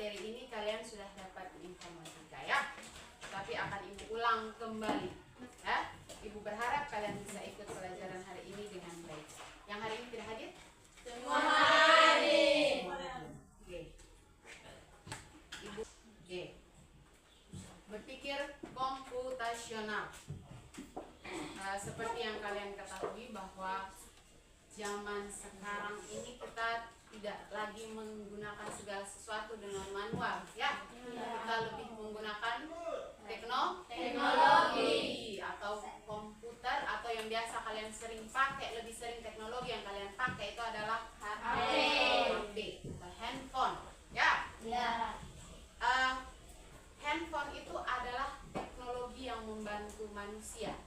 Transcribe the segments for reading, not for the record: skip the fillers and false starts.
materi ini kalian sudah dapat informatika ya, tapi akan Ibu ulang kembali ya. Ibu berharap kalian bisa ikut pelajaran hari ini dengan baik. Yang hari ini tidak hadir? Semua hadir. Oke. Ibu berpikir komputasional. Seperti yang kalian ketahui bahwa zaman sekarang ini kita tidak lagi menggunakan segala sesuatu dengan manual ya. Kita lebih menggunakan teknologi atau komputer, atau yang biasa kalian sering pakai, lebih sering teknologi yang kalian pakai itu adalah HP atau handphone ya. Handphone itu adalah teknologi yang membantu manusia.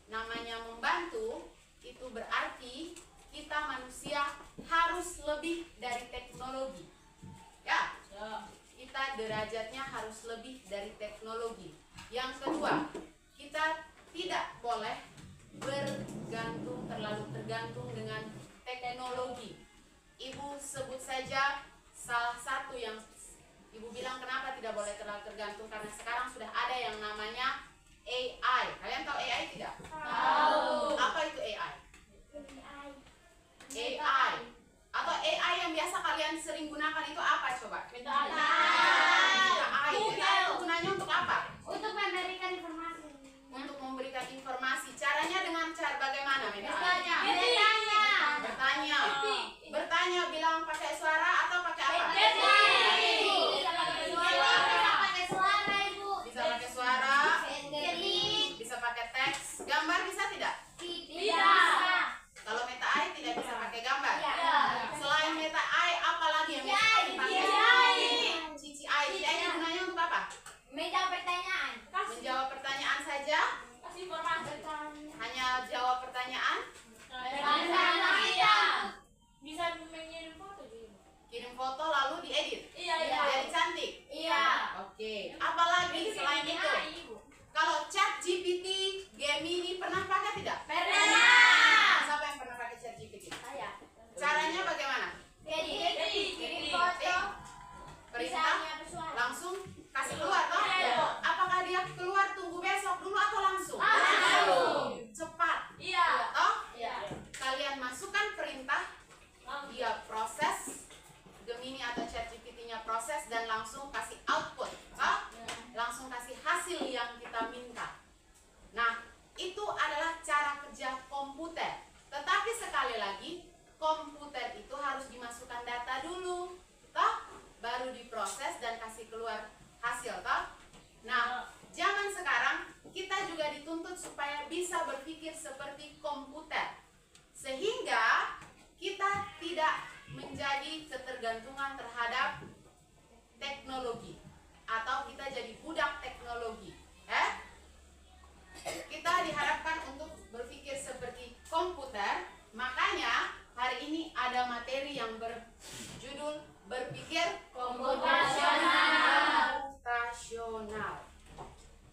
Namanya membantu itu berarti kita manusia harus lebih dari teknologi ya. Kita derajatnya harus lebih dari teknologi. Yang kedua, kita tidak boleh terlalu tergantung dengan teknologi. Ibu sebut saja salah satu yang Ibu bilang kenapa tidak boleh terlalu tergantung, karena sekarang sudah ada yang namanya AI. Kalian tahu AI tidak? Tahu. Apa itu AI? AI atau AI yang biasa kalian sering gunakan itu apa coba? AI itu gunanya untuk apa? Untuk memberikan informasi. Untuk memberikan informasi. Caranya dengan cara bagaimana? Bertanya bilang pakai suara atau pakai apa? Bisa pakai suara, bisa pakai teks, gambar bisa tidak? Tidak. Kalau Meta AI tidak bisa pakai gambar. Selain Meta AI, apa lagi yang bisa dipakai? Cici AI. Cici AI gunanya untuk apa? Menjawab pertanyaan. Menjawab pertanyaan saja? Kasih informasi. Hanya jawab pertanyaan? Bisa mengirim foto juga. Kirim foto lalu diedit? Iya. Jadi cantik? Iya. Oke. Apalagi selain itu? Kalau ChatGPT, Gemini pernah pakai tidak? Pernah. Siapa yang pernah pakai ChatGPT? Saya. Caranya bagaimana? Kirim foto. Perintah langsung kasih keluar toh? Iya. Apakah dia keluar tunggu besok dulu atau langsung? Cepat. Iya. Toh? Iya. Kalian masukkan perintah, dia proses, Gemini atau ChatGPT-nya proses dan langsung kasih output, toh? Langsung kasih hasil yang kita minta. Nah, itu adalah cara kerja komputer. Tetapi sekali lagi, komputer itu harus dimasukkan data dulu, toh? Baru diproses dan kasih keluar hasil, toh? Nah, zaman sekarang kita juga dituntut supaya bisa berpikir seperti komputer, sehingga kita tidak menjadi ketergantungan terhadap teknologi atau kita jadi budak teknologi. Kita diharapkan untuk berpikir seperti komputer. Makanya hari ini ada materi yang berjudul berpikir komputasional.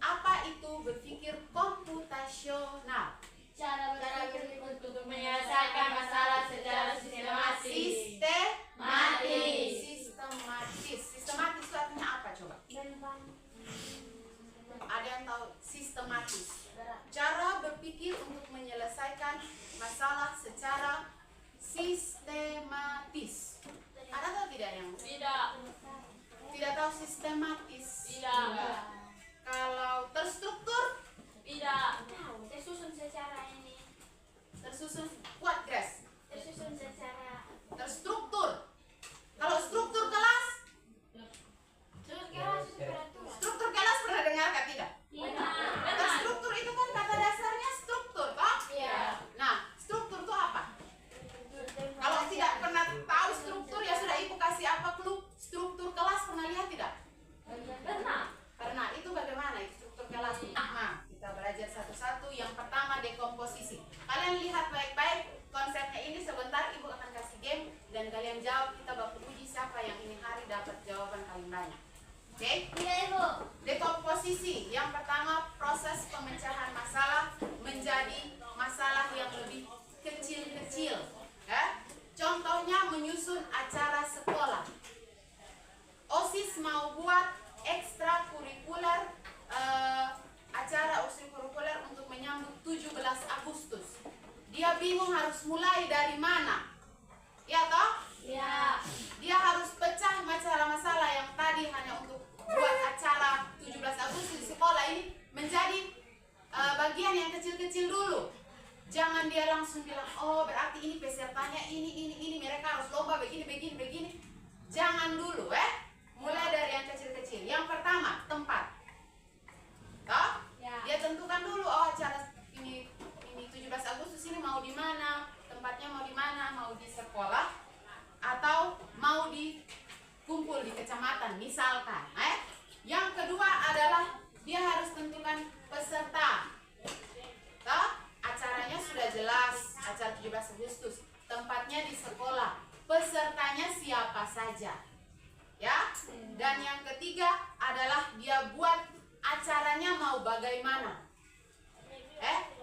Apa itu berpikir komputasional? Cara berpikir untuk menyelesaikan masalah secara sistematis. Sistematis itu artinya apa coba? Ada yang tahu sistematis? Cara berpikir untuk menyelesaikan masalah secara sistematis. Ada atau tidak yang tidak tahu sistematis? Tidak. Kalau terstruktur? Tidak. Tersusun secara ini. Tersusun kuat Grace. Tersusun secara. Terstruktur. Kalau struktur kelas? Struktur kelas pernah dengar kan tidak? Terstruktur itu kan kata dasarnya struktur, toh? Iya. Nah, struktur itu apa? Kalau tidak pernah tahu struktur, ya sudah Ibu kasih apa clue? Struktur kelas pernah lihat tidak? Pernah. dia bingung harus mulai dari mana. Ya toh? Ya. Dia harus pecah masalah-masalah yang tadi hanya untuk buat acara 17 Agustus di sekolah ini menjadi bagian yang kecil-kecil dulu. Jangan dia langsung bilang, oh berarti ini pesertanya ini mereka harus lomba begini. Jangan dulu mulai dari yang kecil-kecil. Yang pertama, tempat. Toh? Ya. Dia tentukan dulu, oh acara ini 17 Agustus ini mau di mana, tempatnya mau di mana, mau di sekolah atau mau dikumpul di kecamatan misalkan. Yang kedua adalah dia harus tentukan peserta. Toh? Acaranya sudah jelas, acara 17 Agustus, tempatnya di sekolah, pesertanya siapa saja. Ya. Dan yang ketiga adalah dia buat acaranya mau bagaimana.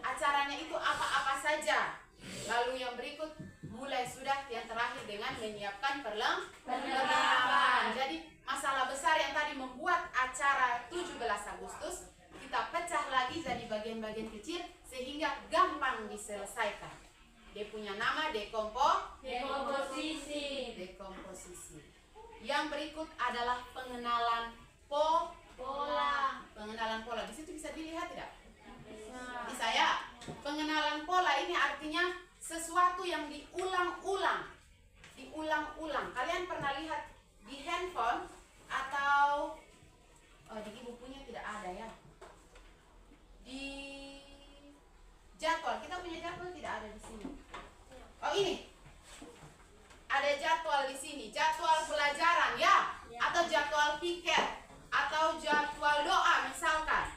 Acaranya itu apa-apa saja. Lalu yang berikut mulai sudah yang terakhir dengan menyiapkan perlengkapan. Jadi masalah besar yang tadi membuat acara 17 Agustus kita pecah lagi jadi bagian-bagian kecil sehingga gampang diselesaikan. Dia punya nama dekomposisi. Yang berikut adalah pengenalan pola. Pengenalan pola. Di situ bisa dilihat tidak? Bisa ya. Pengenalan pola ini artinya sesuatu yang diulang-ulang. Kalian pernah lihat di handphone atau di bukunya tidak ada ya? Di jadwal, kita punya jadwal tidak ada di sini. Oh ini. Ada jadwal di sini, jadwal pelajaran ya, atau jadwal piket, atau jadwal doa misalkan.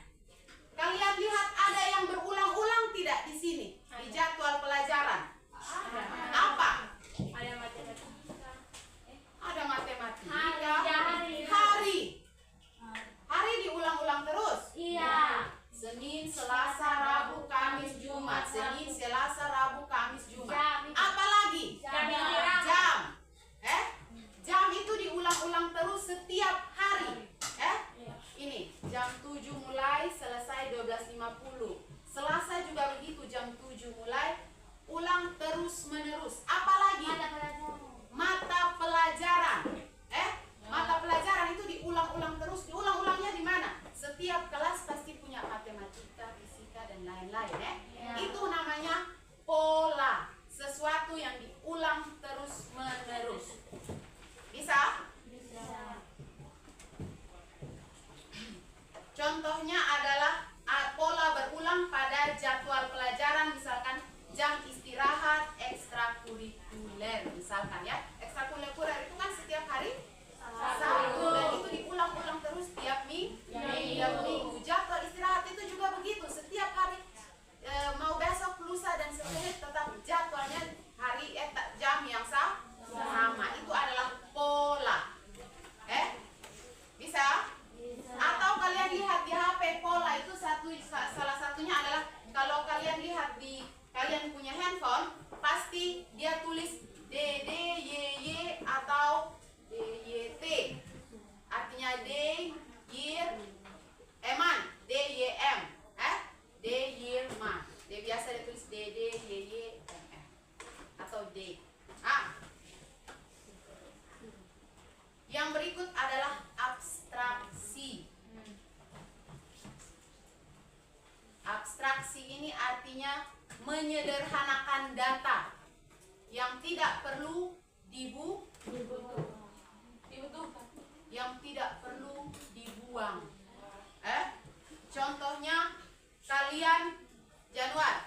Kalian lihat ada yang berulang-ulang tidak di sini di jadwal pelajaran? Apa? Ada matematika. Hari diulang-ulang terus. Iya. Senin, Selasa, Rabu, Kamis, Jumat. Senin, Selasa, Rabu, Kamis, Jumat. Jam. Apa lagi? Jam. Jam itu diulang-ulang terus setiap hari. Ini jam 7 mulai selesai 12.50. Selasa juga begitu, jam 7 mulai, ulang terus menerus. Apa lagi? Mata pelajaran. Mata pelajaran itu diulang-ulang terus. Diulang-ulangnya di mana? Setiap kelas pasti punya matematika, fisika dan lain-lain. Itu namanya pola. Sesuatu yang diulang terus menerus. Bisa? Contohnya adalah pola berulang pada jadwal pelajaran, misalkan jam istirahat ekstrakurikuler misalkan ya. Ekstrakurikuler itu kan setiap hari Sabtu dan itu diulang-ulang terus tiap minggu. Jadwal istirahat itu juga begitu, setiap hari mau besok, lusa dan seterusnya tetap jadwalnya hari jam yang sama. Itu adalah pola. Bisa? Atau kalian lihat di HP pola itu salah satunya adalah kalau kalian lihat kalian punya handphone pasti dia tulis DDYY atau DYT. Artinya day, year, month, DYM. Day, year, month. Dia biasa ditulis DDYY atau day. Yang berikut adalah abstraksi. Abstraksi ini artinya menyederhanakan data yang tidak perlu yang tidak perlu dibuang. Contohnya kalian Januar,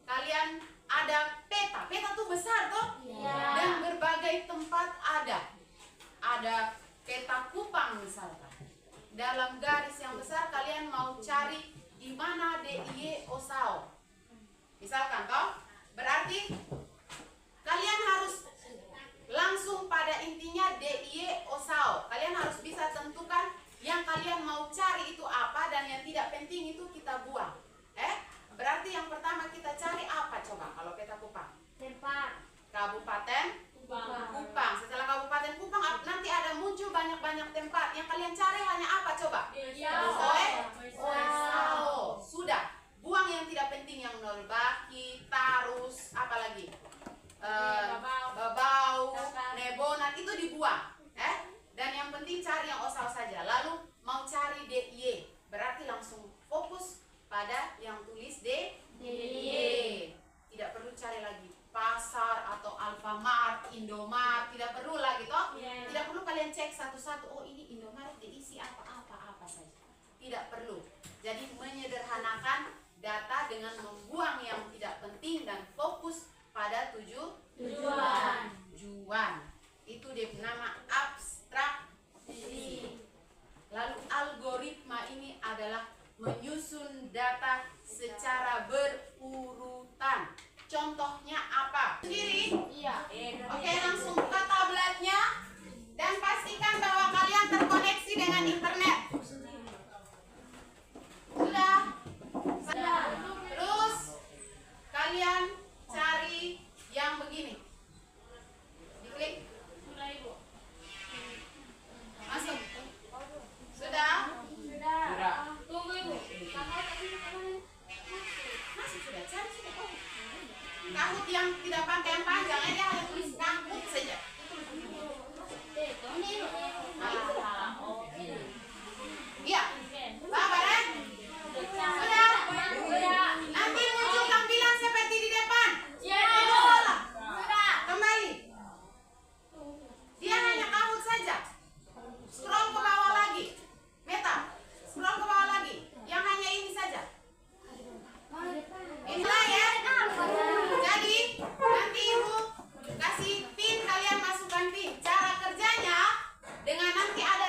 kalian ada peta tuh besar tuh, dan berbagai tempat ada peta Kupang misalkan. Dalam garis yang besar kalian mau cari di mana DIY Osao. Misalkan toh, berarti kalian harus langsung pada intinya DIY Osao. Kalian harus bisa tentukan yang kalian mau cari itu apa dan yang tidak penting itu kita buang. Berarti yang pertama kita cari apa coba kalau peta Kupang? Tempat. Kabupaten Kupang. Setelah Kabupaten Kupang nanti ada muncul banyak-banyak tempat. Yang kalian cari hanya apa coba? Osao. Sudah. Buang yang tidak penting, yang Nolbaki, Taro, Indomaret, tidak perlu lah gitu. Iya. Tidak perlu kalian cek satu-satu, oh ini Indomaret diisi apa saja. Tidak perlu. Jadi menyederhanakan data dengan membuang yang tidak penting dan fokus pada tujuan. Itu dia nama abstraksi. Lalu algoritma ini adalah menyusun data secara berurutan. Contohnya apa? Sendiri? Iya. Oke, langsung buka tabletnya dan pastikan bahwa kalian terkoneksi dengan internet. Sudah? Terus kalian cari yang begini. Diklik. Masuk. Sudah? Tunggu Ibu. Kakak tadi kemana? Masih sudah cari sudah. Oh. Kahut yang tidak pakai yang panjang, dia hanya tulis kahut saja. Iya. Sabar ya. Sudah? Nanti muncul tampilan seperti di depan. Itu salah. Kembali. Dia hanya kahut saja. Scroll ke bawah lagi. Meta. Scroll ke bawah lagi. Yang hanya ini saja. Inilah ya. Jadi nanti Ibu kasih pin, kalian masukkan pin. Cara kerjanya dengan nanti ada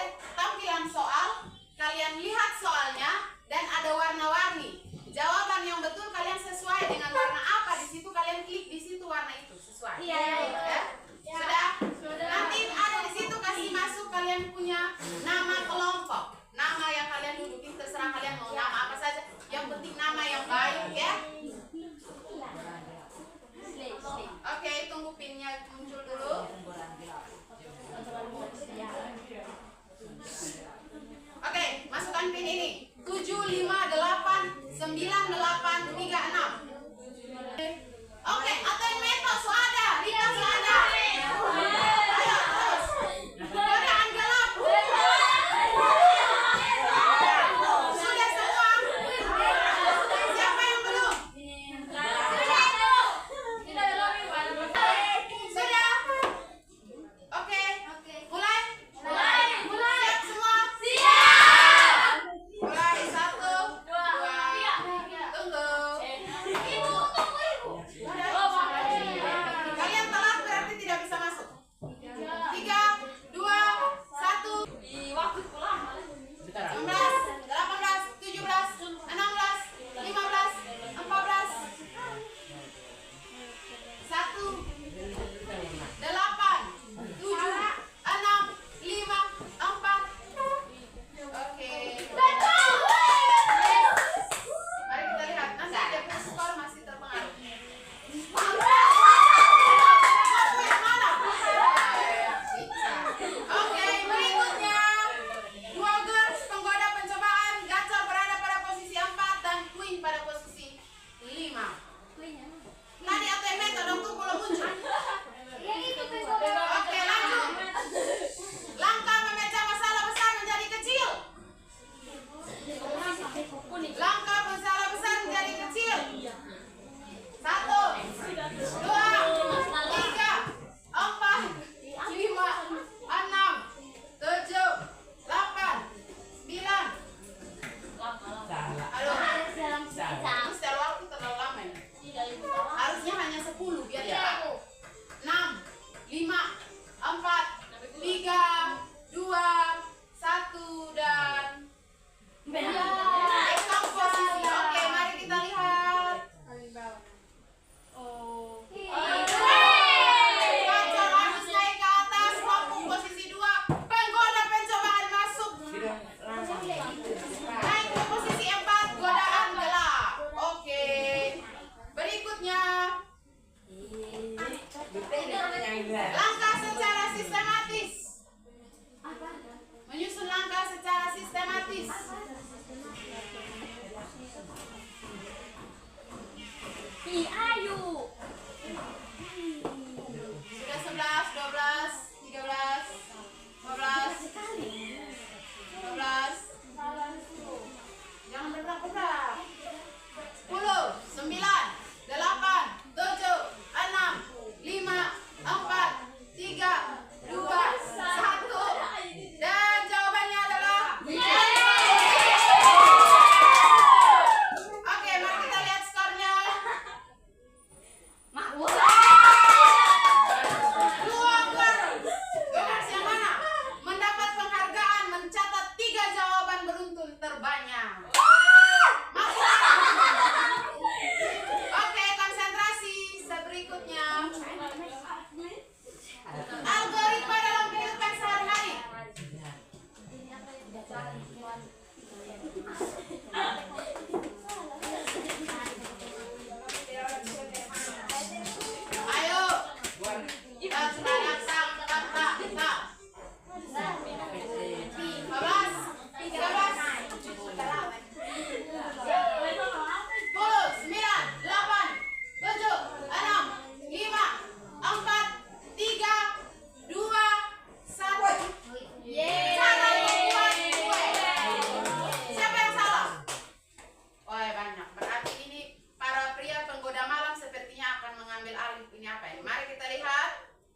alih ini apa ini? Mari kita lihat.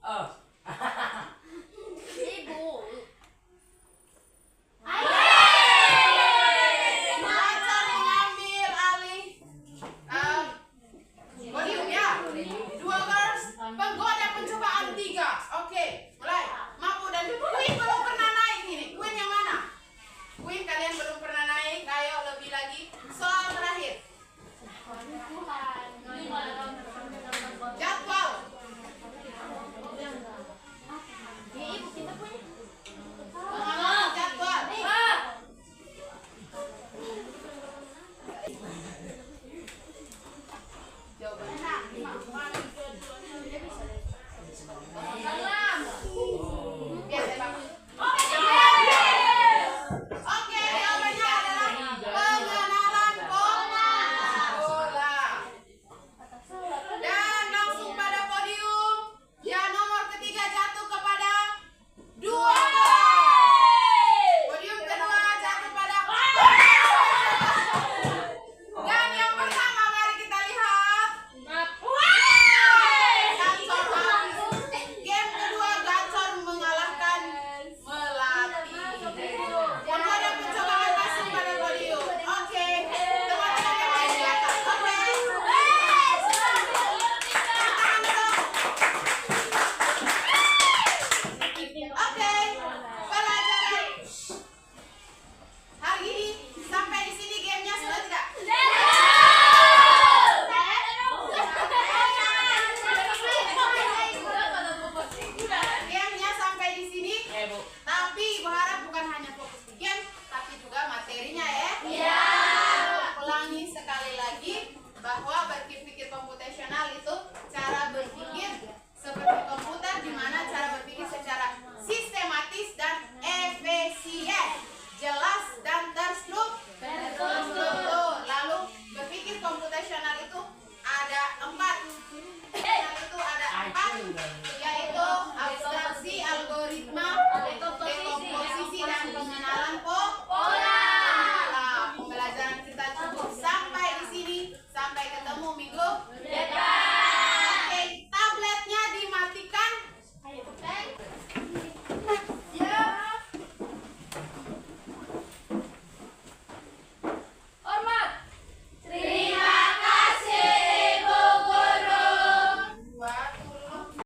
Oh. Ibu. Belajar mengambil alih podium ya.